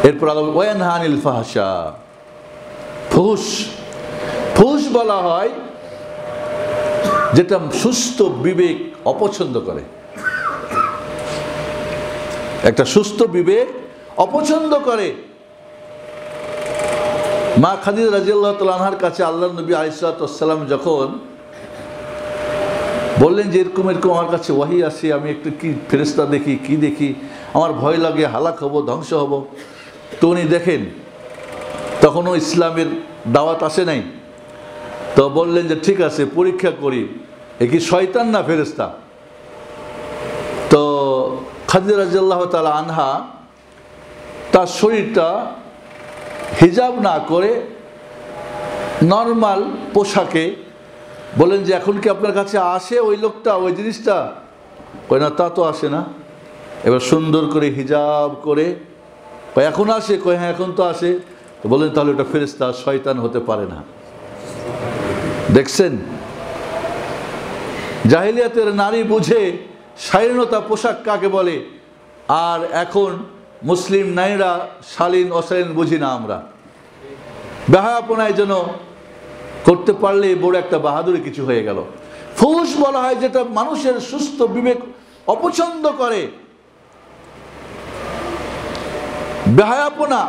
এরপর আল্লাহ ওয়ানহা আনিল ফাহশা, ফুহশ বলা হয় যেটা সুস্থ বিবেক অপছন্দ করে। একটা সুস্থ বিবেক অপছন্দ করে। মা খাদিজা রাদিয়াল্লাহু তাআলা আনহার কাছে আল্লাহর নবী আলাইহিস সালাতু ওয়াস সালাম যখন বললেন যে এরকম এরকম আমার কাছে ওয়াহি আসে, আমি একটু কি ফেরেশতা দেখি, কি দেখি, আমার ভয় লাগে, হালাক হব, ধ্বংস হব। তো উনি দেখেন তখনও ইসলামের দাওয়াত আসে নাই, তো বললেন যে ঠিক আছে পরীক্ষা করি, এ কি শয়তান না ফেরেশতা। তো খাদিজা রাদিয়াল্লাহু তাআলা আনহা তার শরীরটা হিজাব না করে নর্মাল পোশাকে বলেন যে এখন কি আপনার কাছে আসে ওই লোকটা, ওই জিনিসটা? কয় না, তা তো আসে না। এবার সুন্দর করে হিজাব করে কয় এখন আসে? কয় হ্যাঁ এখন তো আসে। তো বলেন তাহলে ওটা ফেরেশতা, শয়তান হতে পারে না। দেখছেন, জাহিলিয়াতের নারী বুঝে শালীনতা পোশাক কাকে বলে, আর এখন মুসলিম নারীরা শালীন অশালীন বুঝি না আমরা। বেহায়াপনায় যেন করতে পারলে বড় একটা বাহাদুরি কিছু হয়ে গেল। ফুহশ বলা হয় যেটা মানুষের সুস্থ বিবেক অপছন্দ করে। বেহায়াপনা,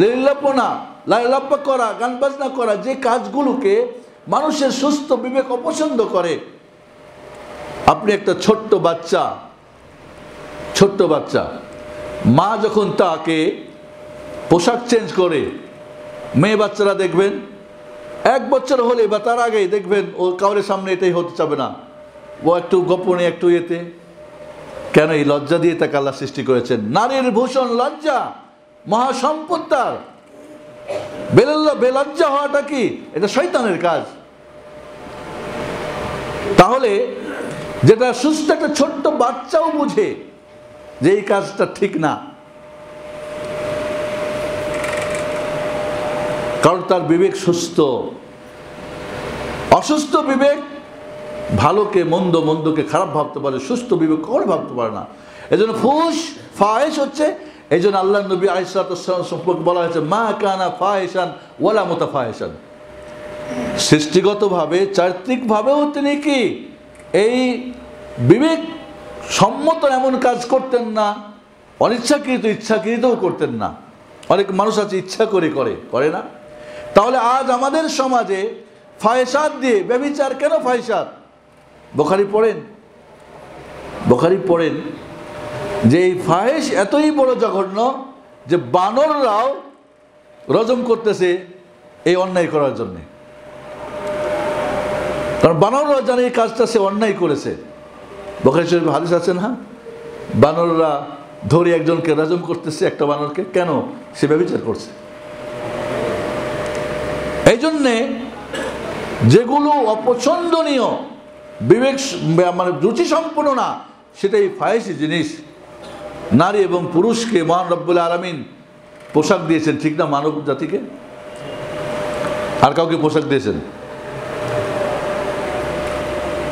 লীলাপনা, লাইলাপ্পা করা, গান বাজনা করা, যে কাজগুলোকে মানুষের সুস্থ বিবেক অপছন্দ করে। আপনি একটা ছোট্ট বাচ্চা মা যখন তাকে পোশাক চেঞ্জ করে, মেয়ে বাচ্চারা দেখবেন 1 বছর হলে বা তার আগেই দেখবেন ও কাউরের সামনে এটাই হতে চাবে না, ও একটু গোপনে একটু এতে। কেন? এই লজ্জা দিয়ে তাকে আল্লাহ সৃষ্টি করেছেন। নারীর ভূষণ লজ্জা, মহাসম্পদ তার। বেলজ্জা হওয়াটা কি? এটা শয়তানের কাজ। তাহলে যেটা সুস্থ একটা ছোট্ট বাচ্চাও বুঝে যে এই কাজটা ঠিক না, কারণ তার বিবেক সুস্থ। অসুস্থ বিবেক ভালোকে মন্দ, মন্দকে খারাপ ভাবতে পারে, সুস্থ বিবেক কখনো ভাবতে পারে না। এই জন্য ফাহিশ হচ্ছে, এই জন্য আল্লাহ নবী আলাইহিস সালাতু ওয়াস সালাম সম্পর্কে বলা হয়েছে মা কানা ফাহিশান ওয়ালা মুতাফাহিশান। সৃষ্টিগতভাবে চারিত্রিকভাবেও তিনি কি এই বিবেক সম্মত এমন কাজ করতেন না, অনিচ্ছাকৃত ইচ্ছাকৃতও করতেন না। অনেক মানুষ আছে ইচ্ছা করে না। তাহলে আজ আমাদের সমাজে ফাহিশাত দিয়ে, ব্যভিচার কেন ফাহিশাত? বুখারী পড়েন যে এই ফাহিশ এতই বড় জঘন্য যে বানররাও রজম করতেছে এই অন্যায় করার জন্যে। কারণ বানররা জানে এই কাজটা সে অন্যায় করেছে। বুখারী শরীফে হাদিস আছে না, বানররা ধরে একজনকে রজম করতেছে, একটা বানরকে। কেন? সে ব্যভিচার করছে। এই জন্যে যেগুলো অপছন্দনীয়, বিবেক মানে রুচি সম্পন্ন না, সেটাই ফাহিশি জিনিস। নারী এবং পুরুষকে মহান রব্বুল আলামিন পোশাক দিয়েছেন, ঠিক না? মানব জাতিকে আর কাউকে পোশাক দিয়েছেন?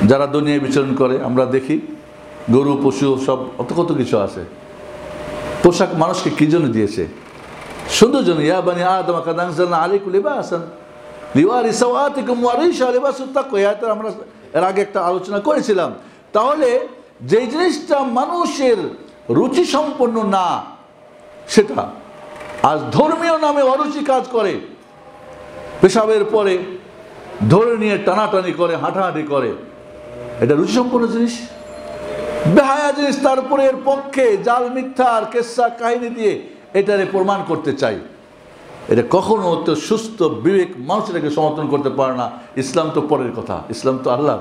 যারা দুনিয়ায় বিচরণ করে আমরা দেখি, গরু, পশু সব কত কিছু আছে। পোশাক মানুষকে কি জন্য দিয়েছে? সুন্দর জন্য। ইয়া বানি আদম কাদ আনজালনা আলাইকুম লিবাসান লিওয়ারি সাওয়াতিকুম ওয়া রিশা লিবাসুত তাকওয়া। এটা আমরা এর আগে একটা আলোচনা করেছিলাম। তাহলে যেই জিনিসটা মানুষের রুচি সম্পন্ন না, সেটা আজ ধর্মীয় নামে অরুচি কাজ করে। পেশাবের পরে ধরে নিয়ে টানাটানি করে, হাঁটাহাঁটি করে, এটা রুচি সম্পন্ন জিনিস? বেহায়া জিনিস। তারপরে এর পক্ষে জাল মিথ্যা আর কেসা কাহিনী দিয়ে এটারে প্রমাণ করতে চাই। এটা কখনো তো সুস্থ বিবেক মানুষটাকে সমর্থন করতে পারে না। ইসলাম তো পরের কথা, ইসলাম তো আল্লাহ।